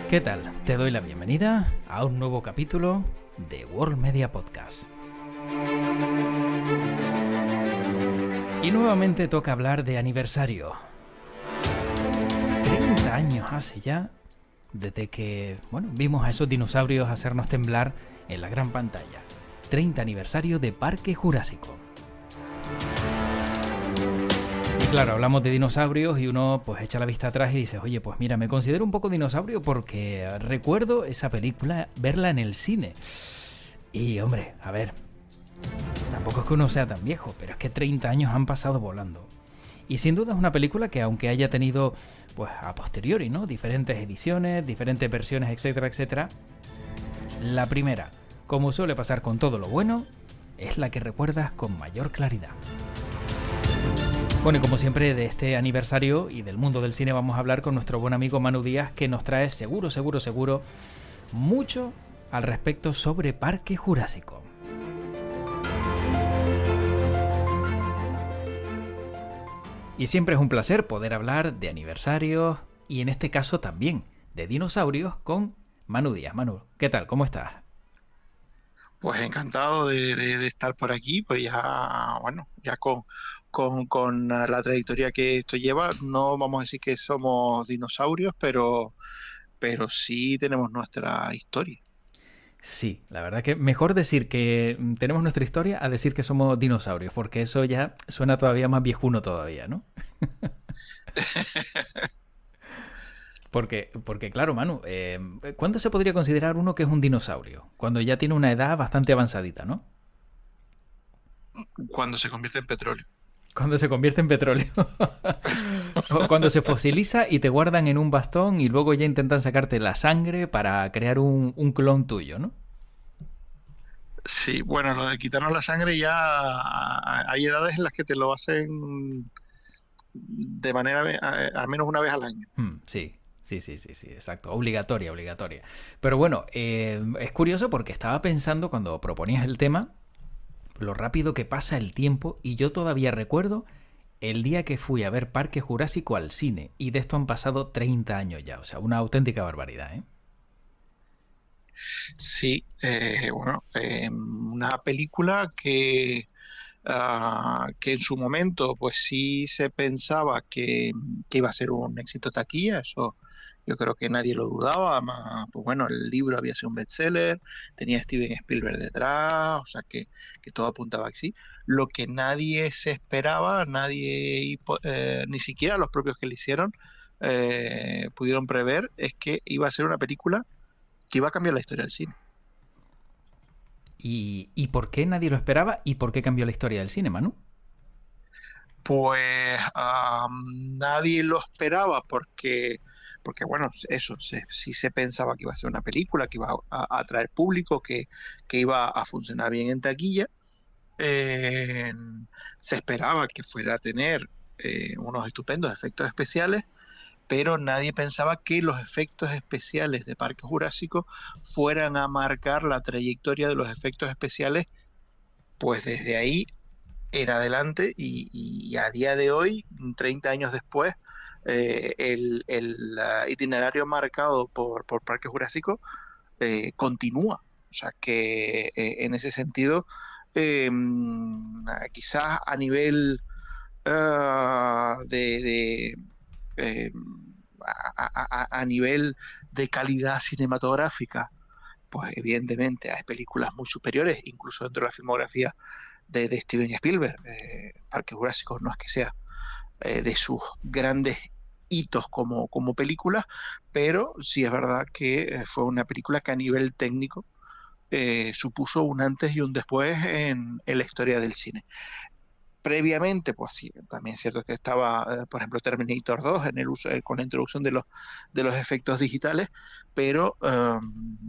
¿Qué tal? Te doy la bienvenida a un nuevo capítulo de World Media Podcast. Y nuevamente toca hablar de aniversario. 30 años hace ya desde que, vimos a esos dinosaurios hacernos temblar en la gran pantalla. 30 aniversario de Parque Jurásico. Y claro, hablamos de dinosaurios y uno pues echa la vista atrás y dice, oye, pues mira, me considero un poco dinosaurio porque recuerdo esa película, verla en el cine. Y hombre, a ver, tampoco es que uno sea tan viejo, pero es que 30 años han pasado volando. Y sin duda es una película que aunque haya tenido, pues a posteriori, ¿no? Diferentes ediciones, diferentes versiones, etcétera, etcétera. La primera, como suele pasar con todo lo bueno, es la que recuerdas con mayor claridad. Bueno, y como siempre de este aniversario y del mundo del cine vamos a hablar con nuestro buen amigo Manu Díaz, que nos trae seguro mucho al respecto sobre Parque Jurásico. Y siempre es un placer poder hablar de aniversarios y en este caso también de dinosaurios con Manu Díaz. Manu, ¿qué tal? ¿Cómo estás? Pues encantado de estar por aquí, pues ya, bueno, ya con la trayectoria que esto lleva, no vamos a decir que somos dinosaurios, pero sí tenemos nuestra historia. Sí, la verdad que mejor decir que tenemos nuestra historia a decir que somos dinosaurios, porque eso ya suena todavía más viejuno todavía, ¿no? Porque claro, Manu, ¿cuándo se podría considerar uno que es un dinosaurio? Cuando ya tiene una edad bastante avanzadita, ¿no? Cuando se convierte en petróleo. Cuando se convierte en petróleo. O cuando se fosiliza y te guardan en un bastón y luego ya intentan sacarte la sangre para crear un clon tuyo, ¿no? Sí, bueno, lo de quitarnos la sangre ya hay edades en las que te lo hacen de manera, al menos una vez al año. Sí, exacto. Obligatoria. Pero bueno, es curioso porque estaba pensando cuando proponías el tema, lo rápido que pasa el tiempo y yo todavía recuerdo el día que fui a ver Parque Jurásico al cine y de esto han pasado 30 años ya, o sea, una auténtica barbaridad, ¿eh? Sí, bueno, una película que en su momento pues sí se pensaba que iba a ser un éxito taquilla, eso yo creo que nadie lo dudaba, pues bueno, el libro había sido un bestseller, tenía a Steven Spielberg detrás, o sea que todo apuntaba que sí. Lo que nadie se esperaba, ni siquiera los propios que le hicieron, pudieron prever, es que iba a ser una película que iba a cambiar la historia del cine. ¿Y por qué nadie lo esperaba y por qué cambió la historia del cine, Manu? Pues nadie lo esperaba porque bueno, eso, sí se pensaba que iba a ser una película, que iba a atraer público, que iba a funcionar bien en taquilla. Eh, Se esperaba que fuera a tener unos estupendos efectos especiales, pero nadie pensaba que los efectos especiales de Parque Jurásico fueran a marcar la trayectoria de los efectos especiales, pues desde ahí en adelante y a día de hoy, 30 años después, el itinerario marcado por Parque Jurásico continúa. O sea que en ese sentido, eh, quizás a nivel de eh, a nivel de calidad cinematográfica, pues evidentemente hay películas muy superiores, incluso dentro de la filmografía de Steven Spielberg. Parque Jurásico no es que sea de sus grandes hitos como película, pero sí es verdad que fue una película que a nivel técnico supuso un antes y un después en la historia del cine. Previamente, pues sí, también es cierto que estaba, por ejemplo, Terminator 2 en el uso, con la introducción de los efectos digitales, pero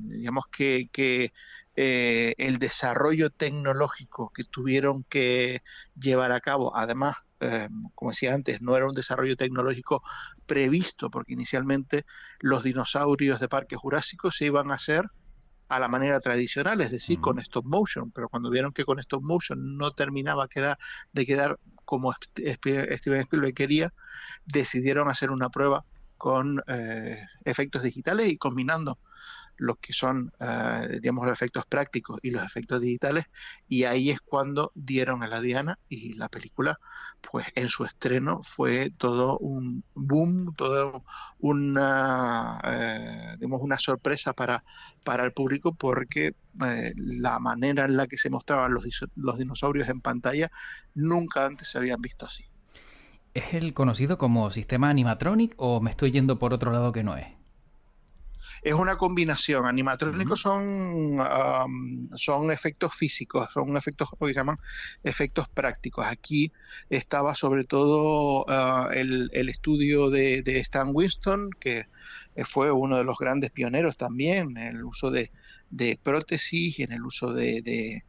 digamos que el desarrollo tecnológico que tuvieron que llevar a cabo, además, como decía antes, no era un desarrollo tecnológico previsto, porque inicialmente los dinosaurios de Parque Jurásico se iban a hacer a la manera tradicional, es decir, Ujú. con stop motion, pero cuando vieron que con stop motion no terminaba de quedar como Steven Spielberg quería, decidieron hacer una prueba con efectos digitales y combinando lo que son, digamos, los efectos prácticos y los efectos digitales, y ahí es cuando dieron a la diana y la película, pues en su estreno fue todo un boom, todo digamos, una sorpresa para el público porque la manera en la que se mostraban los dinosaurios en pantalla nunca antes se habían visto así. ¿Es el conocido como sistema animatronic o me estoy yendo por otro lado que no es? Es una combinación. Ujú. Animatrónicos son efectos físicos, son efectos lo que se llaman efectos prácticos. Aquí estaba sobre todo el estudio de Stan Winston, que fue uno de los grandes pioneros también en el uso de prótesis y en el uso de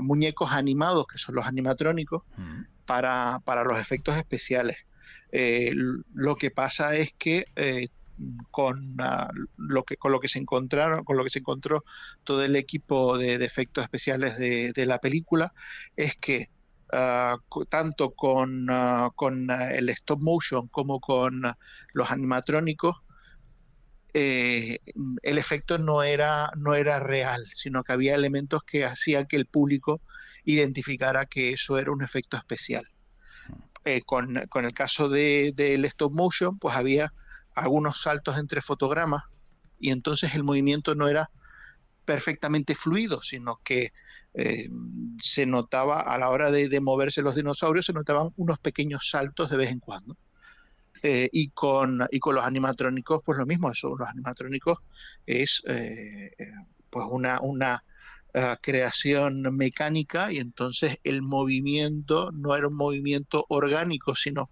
muñecos animados, que son los animatrónicos, Ujú. para los efectos especiales. Lo que pasa es que con lo que se encontraron, con lo que se encontró todo el equipo de efectos especiales de la película, es que tanto con el stop motion como con los animatrónicos, el efecto no era real, sino que había elementos que hacían que el público identificara que eso era un efecto especial. Con el caso del stop motion, pues había algunos saltos entre fotogramas y entonces el movimiento no era perfectamente fluido, sino que eh, se notaba a la hora de moverse los dinosaurios, se notaban unos pequeños saltos de vez en cuando. Y con los animatrónicos, pues lo mismo, eso, los animatrónicos es pues una creación mecánica y entonces el movimiento no era un movimiento orgánico, sino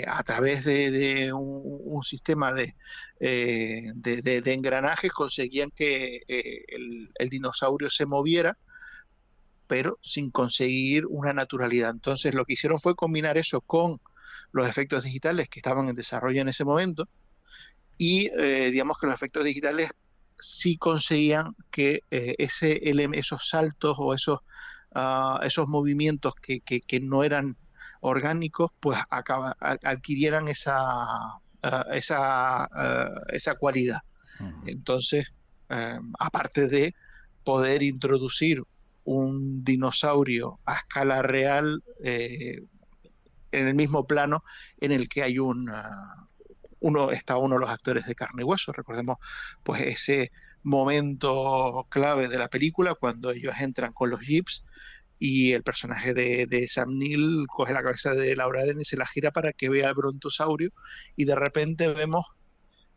a través de un sistema de engranajes conseguían que el dinosaurio se moviera, pero sin conseguir una naturalidad. Entonces lo que hicieron fue combinar eso con los efectos digitales que estaban en desarrollo en ese momento y digamos que los efectos digitales sí conseguían que esos saltos o esos movimientos que no eran orgánicos, pues adquirieran esa cualidad. Ujú. Entonces, aparte de poder introducir un dinosaurio a escala real en el mismo plano en el que hay está uno de los actores de carne y hueso. Recordemos pues ese momento clave de la película cuando ellos entran con los jeeps y el personaje de Sam Neill coge la cabeza de Laura Dern y se la gira para que vea el brontosaurio y de repente vemos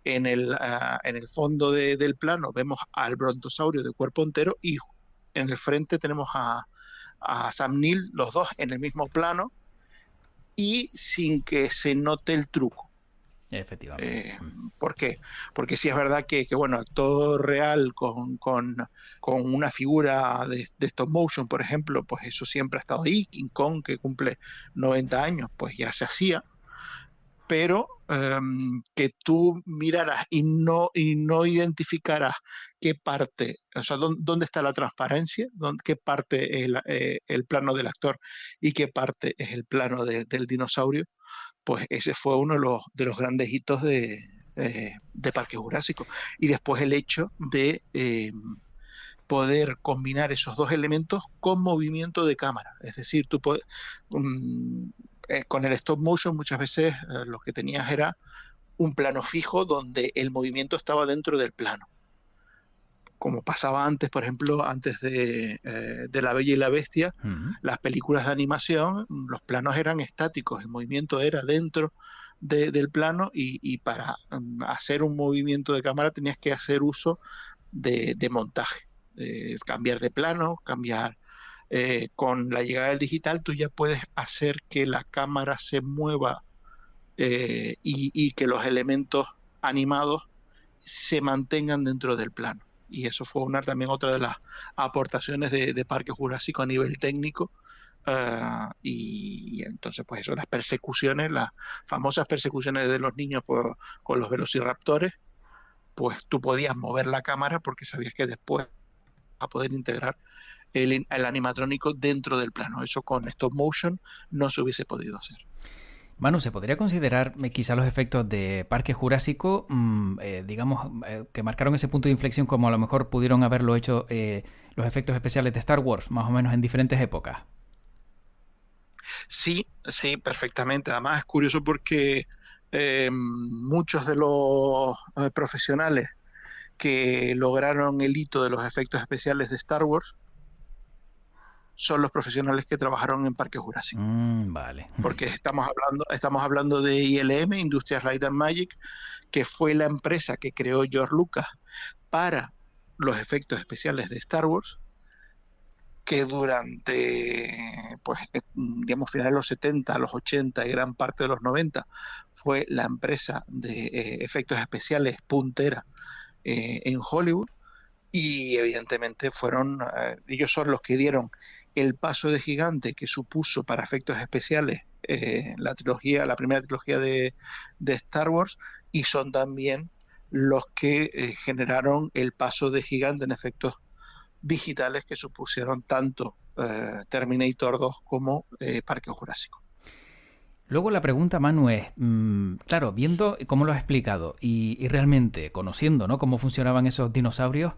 en el fondo del plano vemos al brontosaurio de cuerpo entero y en el frente tenemos a Sam Neill, los dos en el mismo plano y sin que se note el truco. Efectivamente. Eh, ¿Por qué? Porque sí es verdad bueno, actor real con una figura de stop motion, por ejemplo, pues eso siempre ha estado ahí. King Kong, que cumple 90 años, pues ya se hacía, pero que tú miraras y no identificaras qué parte, o sea, dónde está la transparencia, qué parte es el plano del actor y qué parte es el plano del dinosaurio, pues ese fue uno de los grandes hitos de Parque Jurásico. Y después el hecho de poder combinar esos dos elementos con movimiento de cámara. Es decir, um, con el stop motion muchas veces lo que tenías era un plano fijo donde el movimiento estaba dentro del plano. Como pasaba antes, por ejemplo, antes de La Bella y la Bestia, Ujú. las películas de animación, los planos eran estáticos, el movimiento era dentro del plano y para hacer un movimiento de cámara tenías que hacer uso de montaje, cambiar de plano, cambiar. Con la llegada del digital, tú ya puedes hacer que la cámara se mueva y que los elementos animados se mantengan dentro del plano. Y eso fue también otra de las aportaciones de Parque Jurásico a nivel técnico. Y entonces, pues eso, las persecuciones, las famosas persecuciones de los niños con los velociraptores, pues tú podías mover la cámara porque sabías que después a poder integrar el animatrónico dentro del plano. Eso con stop motion no se hubiese podido hacer. Manu, ¿se podría considerar quizá los efectos de Parque Jurásico, que marcaron ese punto de inflexión como a lo mejor pudieron haberlo hecho los efectos especiales de Star Wars, más o menos en diferentes épocas? Sí, sí, perfectamente. Además es curioso porque muchos de los profesionales que lograron el hito de los efectos especiales de Star Wars son los profesionales que trabajaron en Parque Jurásico. Vale. Porque estamos hablando de ILM, Industrias Light and Magic, que fue la empresa que creó George Lucas para los efectos especiales de Star Wars, que durante, pues, digamos, finales de los 70, los 80 y gran parte de los 90 fue la empresa de efectos especiales puntera en Hollywood, y evidentemente ellos son los que dieron el paso de gigante que supuso para efectos especiales la primera trilogía de Star Wars, y son también los que generaron el paso de gigante en efectos digitales que supusieron tanto Terminator 2 como Parque Jurásico. Luego la pregunta, Manu, es, claro, viendo cómo lo has explicado y realmente conociendo, ¿no?, cómo funcionaban esos dinosaurios,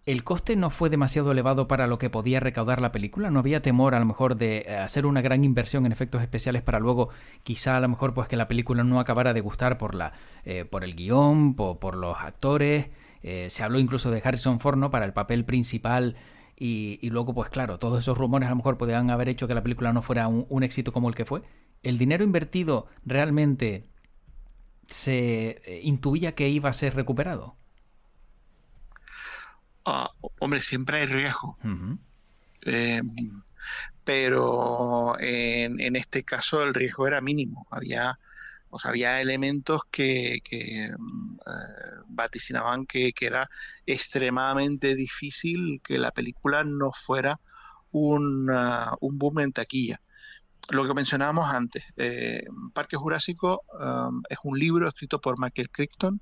¿el coste no fue demasiado elevado para lo que podía recaudar la película? ¿No había temor a lo mejor de hacer una gran inversión en efectos especiales para luego quizá a lo mejor pues que la película no acabara de gustar por el guión, por los actores? Se habló incluso de Harrison Ford, ¿no?, para el papel principal, y luego pues claro, todos esos rumores a lo mejor podían haber hecho que la película no fuera un éxito como el que fue. ¿El dinero invertido realmente se intuía que iba a ser recuperado? Hombre, siempre hay riesgo. Uh-huh. Eh, pero en este caso el riesgo era mínimo. Había elementos que vaticinaban que era extremadamente difícil que la película no fuera un boom en taquilla. Lo que mencionábamos antes, Parque Jurásico es un libro escrito por Michael Crichton,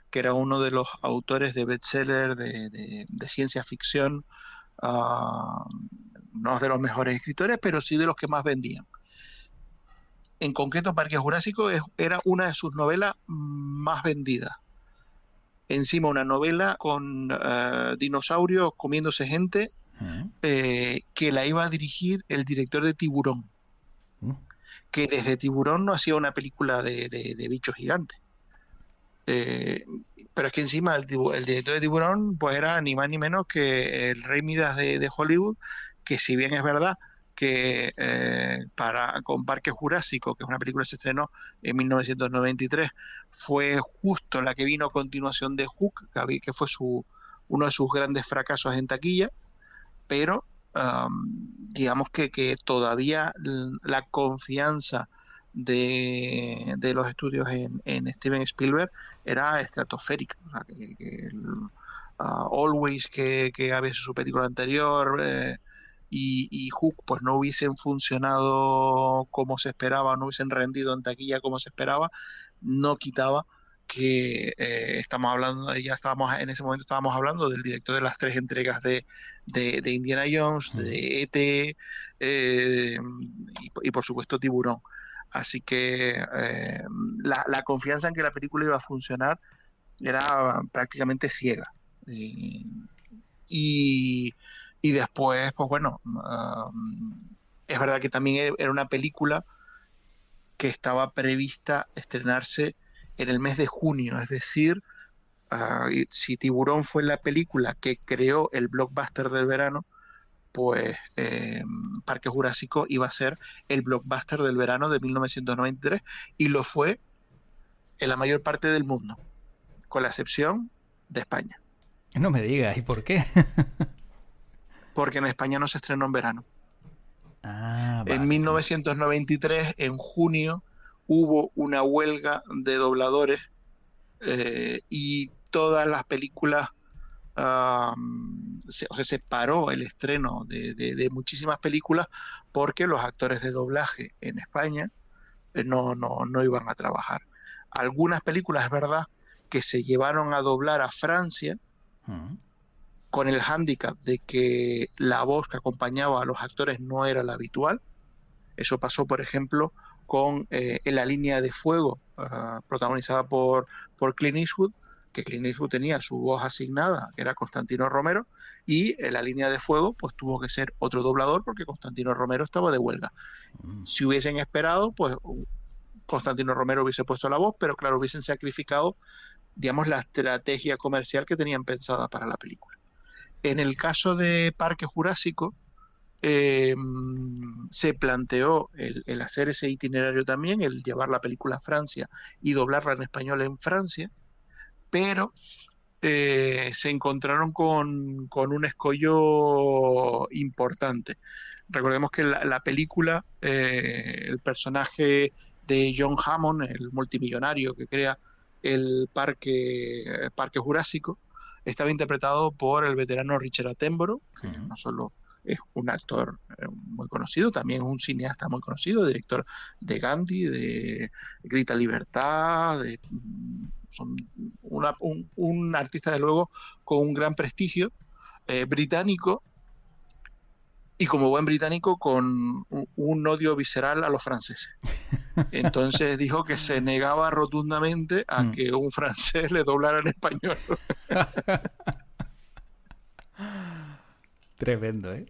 que era uno de los autores de bestseller de ciencia ficción, uh, no de los mejores escritores, pero sí de los que más vendían. En concreto, Parque Jurásico era una de sus novelas más vendidas. Encima una novela con dinosaurios comiéndose gente, que la iba a dirigir el director de Tiburón, que desde Tiburón no hacía una película de bichos gigantes. Pero es que encima el director de Tiburón pues era ni más ni menos que el Rey Midas de Hollywood, que si bien es verdad que con Parque Jurásico, que es una película que se estrenó en 1993, fue justo la que vino a continuación de Hook, que fue uno de sus grandes fracasos en taquilla, pero digamos que todavía la confianza de los estudios en Steven Spielberg era estratosférica. O sea, Always, que había sido su película anterior, y Hook pues no hubiesen funcionado como se esperaba, no hubiesen rendido en taquilla como se esperaba, no quitaba que en ese momento estábamos hablando del director de las 3 entregas de Indiana Jones, de E.T., y por supuesto Tiburón. Así que la confianza en que la película iba a funcionar era prácticamente ciega. Y después, pues bueno, es verdad que también era una película que estaba prevista estrenarse en el mes de junio, es decir, si Tiburón fue la película que creó el blockbuster del verano, pues Parque Jurásico iba a ser el blockbuster del verano de 1993, y lo fue en la mayor parte del mundo, con la excepción de España. No me digas, ¿y por qué? Porque en España no se estrenó en verano. Vale. En 1993, en junio, hubo una huelga de dobladores, y todas las películas, se paró el estreno de muchísimas películas porque los actores de doblaje en España no iban a trabajar. Algunas películas, es verdad, que se llevaron a doblar a Francia Mm. con el hándicap de que la voz que acompañaba a los actores no era la habitual. Eso pasó, por ejemplo, con En la línea de fuego, protagonizada por Clint Eastwood, que Clint Eastwood tenía su voz asignada, que era Constantino Romero, y En la línea de fuego pues tuvo que ser otro doblador porque Constantino Romero estaba de huelga. Mm. Si hubiesen esperado, pues Constantino Romero hubiese puesto la voz, pero claro, hubiesen sacrificado, digamos, la estrategia comercial que tenían pensada para la película. En el caso de Parque Jurásico, eh, se planteó el hacer ese itinerario también, el llevar la película a Francia y doblarla en español en Francia, pero se encontraron con un escollo importante. Recordemos que la película, el personaje de John Hammond, el multimillonario que crea el parque Jurásico, estaba interpretado por el veterano Richard Attenborough, que Mm. no solo es un actor muy conocido, también es un cineasta muy conocido, director de Gandhi, de Grita Libertad, son un artista de luego con un gran prestigio, británico, y como buen británico con un odio visceral a los franceses. Entonces dijo que se negaba rotundamente a Mm. que un francés le doblara en español. Tremendo, ¿eh?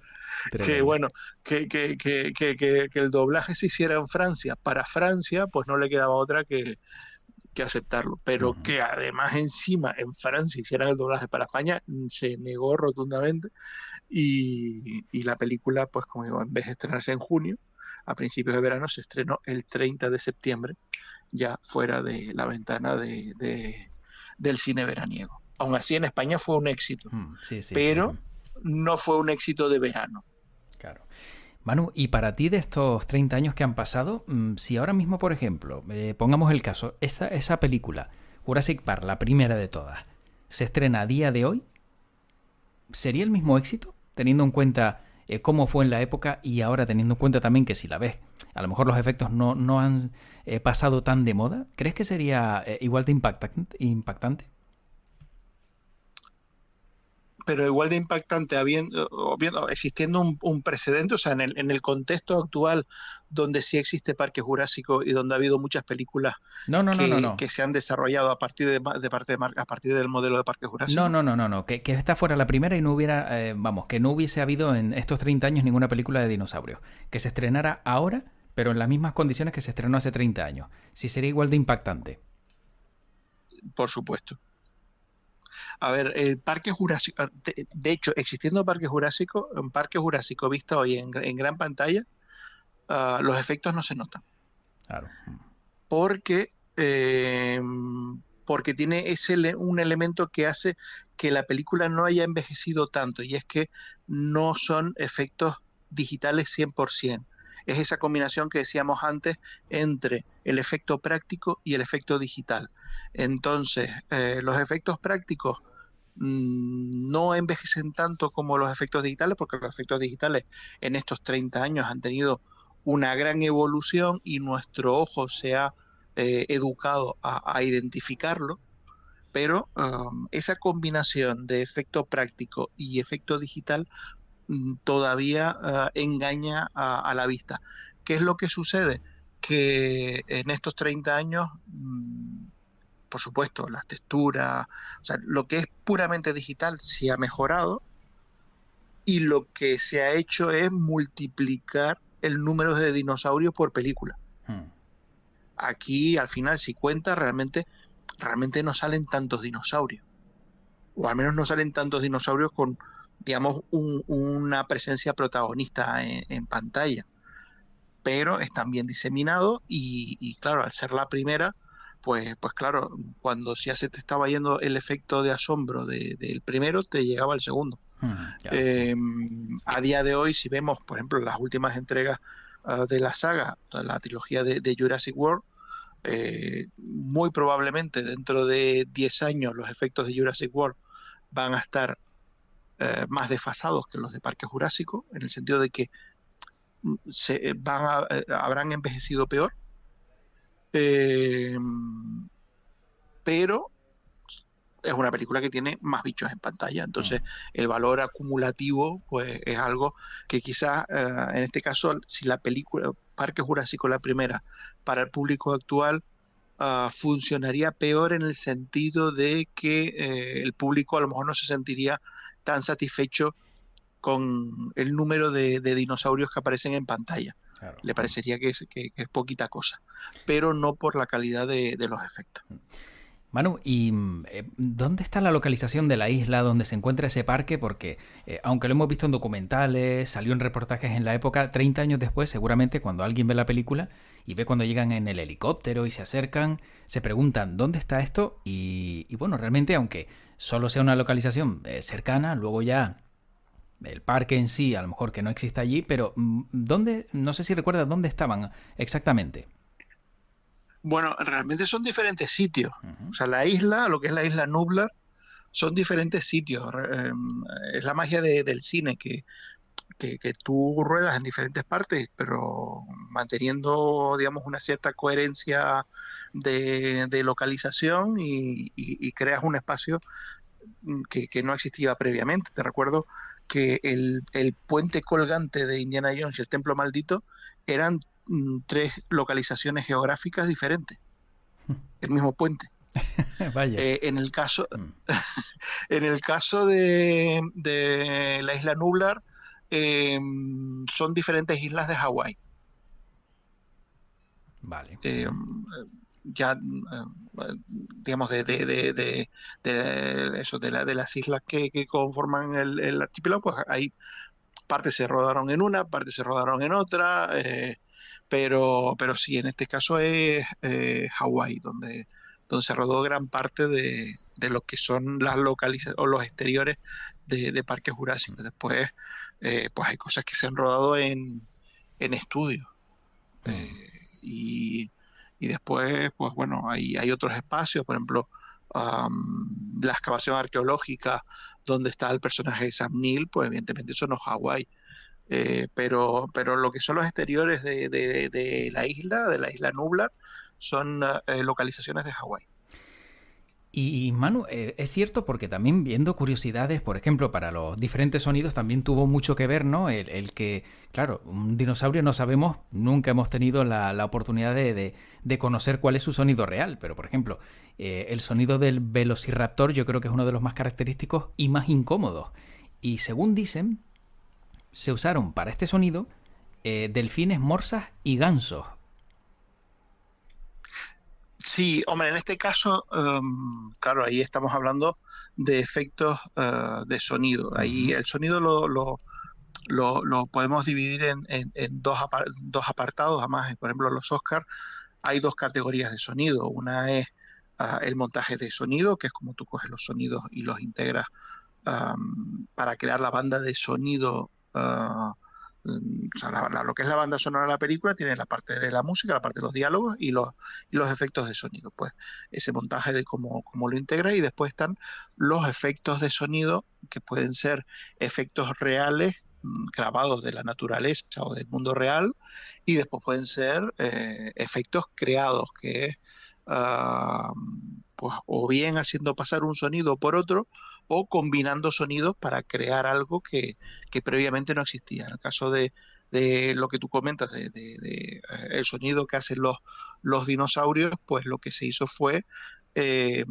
Que Tremendo. bueno, que el doblaje se hiciera en Francia para Francia, pues no le quedaba otra que aceptarlo. Pero Ujú. que además encima en Francia hicieran el doblaje para España, se negó rotundamente. Y la película, pues como digo, en vez de estrenarse en junio, a principios de verano, se estrenó el 30 de septiembre, ya fuera de la ventana del cine veraniego. Aún así, en España fue un éxito, Mm. Sí, sí, sí. pero no fue un éxito de verano. Claro. Manu, y para ti de estos 30 años que han pasado, si ahora mismo, por ejemplo, pongamos el caso, esa película, Jurassic Park, la primera de todas, se estrena a día de hoy, ¿sería el mismo éxito? Teniendo en cuenta cómo fue en la época y ahora teniendo en cuenta también que si la ves, a lo mejor los efectos no han pasado tan de moda, ¿crees que sería igual de impactante? Pero igual de impactante existiendo un precedente, o sea, en el contexto actual donde sí existe Parque Jurásico y donde ha habido muchas películas No, no, no, no, no. que se han desarrollado a partir a partir del modelo de Parque No, Jurásico. no, no, no, no. Que esta fuera la primera y no hubiera, vamos, que no hubiese habido en estos 30 años ninguna película de dinosaurios. Que se estrenara ahora, pero en las mismas condiciones que se estrenó hace 30 años. Sí sería igual de impactante. Por supuesto. A ver, el Parque Jurásico, de hecho, existiendo Parque Jurásico, un Parque Jurásico visto hoy en gran pantalla, los efectos no se notan. Claro. Porque, eh, porque tiene un elemento que hace que la película no haya envejecido tanto, y es que no son efectos digitales 100%. Es esa combinación que decíamos antes entre el efecto práctico y el efecto digital. Entonces, los efectos prácticos no envejecen tanto como los efectos digitales, porque los efectos digitales en estos 30 años han tenido una gran evolución y nuestro ojo se ha educado a identificarlo, pero esa combinación de efecto práctico y efecto digital todavía engaña a la vista. ¿Qué es lo que sucede? Que en estos 30 años, por supuesto, las texturas, o sea, lo que es puramente digital se ha mejorado, y lo que se ha hecho es multiplicar el número de dinosaurios por película. Hmm. Aquí, al final, si cuenta, realmente no salen tantos dinosaurios. O al menos no salen tantos dinosaurios con, digamos, una presencia protagonista en pantalla. Pero están bien diseminados y claro, al ser la primera, pues claro, cuando ya se te estaba yendo el efecto de asombro del primero, te llegaba el segundo. Claro. Eh, a día de hoy, si vemos, por ejemplo, las últimas entregas de la saga, toda la trilogía de Jurassic World, muy probablemente dentro de 10 años los efectos de Jurassic World van a estar más desfasados que los de Parque Jurásico, en el sentido de que habrán envejecido peor, eh, pero es una película que tiene más bichos en pantalla. Entonces, Mm. el valor acumulativo, pues es algo que quizás, en este caso, si la película Parque Jurásico, la primera, para el público actual, funcionaría peor en el sentido de que el público a lo mejor no se sentiría tan satisfecho con el número de dinosaurios que aparecen en pantalla. Claro. Le parecería que es poquita cosa, pero no por la calidad de los efectos. Manu, ¿y dónde está la localización de la isla donde se encuentra ese parque? Porque aunque lo hemos visto en documentales, salió en reportajes en la época, 30 años después, seguramente cuando alguien ve la película y ve cuando llegan en el helicóptero y se acercan, se preguntan ¿dónde está esto? Y bueno, realmente aunque solo sea una localización cercana, luego ya el parque en sí, a lo mejor que no exista allí, pero ¿dónde? No sé si recuerdas dónde estaban exactamente. Bueno, realmente son diferentes sitios. O Ujú. sea, la isla, lo que es la isla Nublar, son diferentes sitios. Es la magia del cine, que tú ruedas en diferentes partes, pero manteniendo, digamos, una cierta coherencia de localización y creas un espacio que no existía previamente. Te recuerdo que el puente colgante de Indiana Jones y el Templo Maldito eran tres localizaciones geográficas diferentes, el mismo puente. Vaya. En el caso, Mm. en el caso de la isla Nublar, son diferentes islas de Hawái. Vale. Eh, Ujú. ya, digamos, de eso, de las islas que conforman el archipiélago, pues hay partes se rodaron en una, partes se rodaron en otra, pero sí, en este caso es Hawái, donde se rodó gran parte de lo que son las localizaciones o los exteriores de Parque Jurásico. Después, pues hay cosas que se han rodado en estudios. Mm. Y, y después, pues bueno, hay otros espacios, por ejemplo, la excavación arqueológica donde está el personaje de Sam Neill, pues evidentemente eso no es Hawái. Pero lo que son los exteriores de la isla Nublar, son localizaciones de Hawái. Y Manu, es cierto porque también viendo curiosidades, por ejemplo, para los diferentes sonidos también tuvo mucho que ver, ¿no? El que, claro, un dinosaurio no sabemos, nunca hemos tenido la oportunidad de conocer cuál es su sonido real, pero por ejemplo, el sonido del velociraptor yo creo que es uno de los más característicos y más incómodos. Y según dicen, se usaron para este sonido delfines, morsas y gansos. Sí, hombre, en este caso, claro, ahí estamos hablando de efectos de sonido. Ahí Ujú. el sonido lo podemos dividir en dos apartados. Además, por ejemplo, en los Oscars hay dos categorías de sonido. Una es el montaje de sonido, que es como tú coges los sonidos y los integras para crear la banda de sonido. O sea, lo que es la banda sonora de la película tiene la parte de la música, la parte de los diálogos y los efectos de sonido. Pues ese montaje de cómo lo integra, y después están los efectos de sonido que pueden ser efectos reales, grabados de la naturaleza o del mundo real, y después pueden ser efectos creados, que es pues o bien haciendo pasar un sonido por otro, o combinando sonidos para crear algo que previamente no existía. En el caso de lo que tú comentas, el sonido que hacen los dinosaurios, pues lo que se hizo fue eh,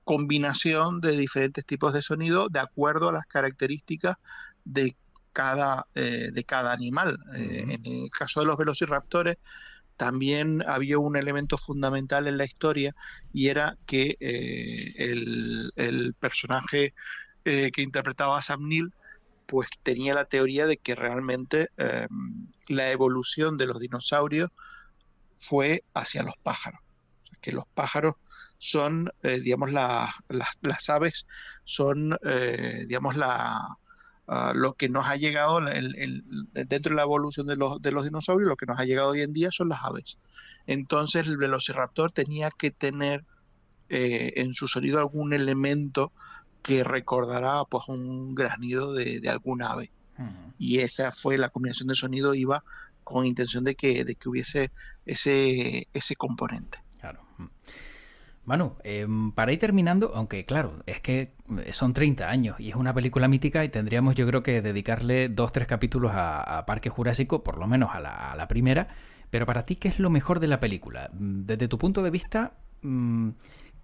combinación de diferentes tipos de sonido de acuerdo a las características de cada animal. Ujú. En el caso de los velociraptores, también había un elemento fundamental en la historia, y era que el personaje que interpretaba a Sam Neill, pues tenía la teoría de que realmente la evolución de los dinosaurios fue hacia los pájaros. O sea, que los pájaros son, digamos, las aves son, digamos, lo que nos ha llegado dentro de la evolución de los dinosaurios, lo que nos ha llegado hoy en día son las aves. Entonces el velociraptor tenía que tener en su sonido algún elemento que recordará, pues, un graznido de algún ave. Ujú. Y esa fue la combinación de sonido, iba con intención de que hubiese ese componente. Claro. Manu, para ir terminando, aunque claro, es que son 30 años y es una película mítica y tendríamos yo creo que dedicarle dos, tres capítulos a Parque Jurásico, por lo menos a la primera, pero para ti, ¿qué es lo mejor de la película? Desde tu punto de vista,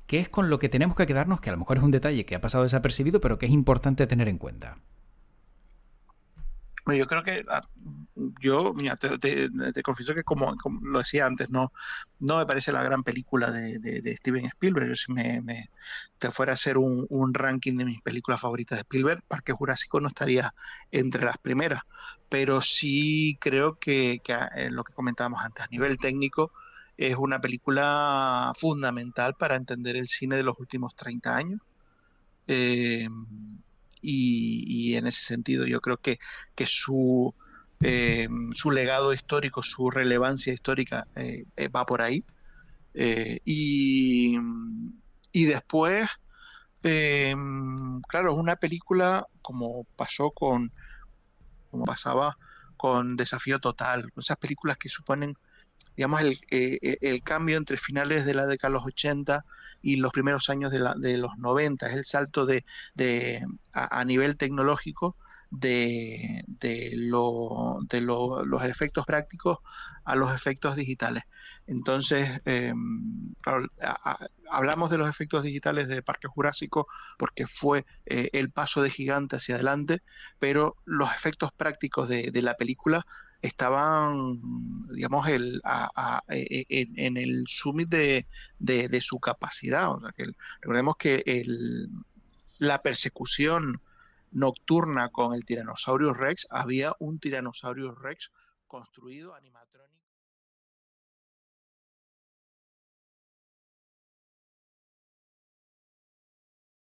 ¿qué es con lo que tenemos que quedarnos? Que a lo mejor es un detalle que ha pasado desapercibido, pero que es importante tener en cuenta. Bueno, yo creo que yo, mira, te confieso que como lo decía antes, no me parece la gran película de Steven Spielberg. Yo, si te fuera a hacer un ranking de mis películas favoritas de Spielberg, Parque Jurásico no estaría entre las primeras, pero sí creo que lo que comentábamos antes, a nivel técnico, es una película fundamental para entender el cine de los últimos 30 años. Eh, y en ese sentido yo creo que su legado histórico, su relevancia histórica va por ahí. Eh, y, y después, eh, claro, es una película como pasaba con Desafío Total, esas películas que suponen, digamos, el cambio entre finales de la década de los 80 y los primeros años de los 90, es el salto a nivel tecnológico los efectos prácticos a los efectos digitales. Entonces, claro, hablamos de los efectos digitales de Parque Jurásico porque fue el paso de gigante hacia adelante, pero los efectos prácticos de la película estaban, digamos, en el summit de su capacidad. O sea, recordemos que la persecución nocturna con el Tyrannosaurus Rex, había un Tyrannosaurus Rex construido animatrónico.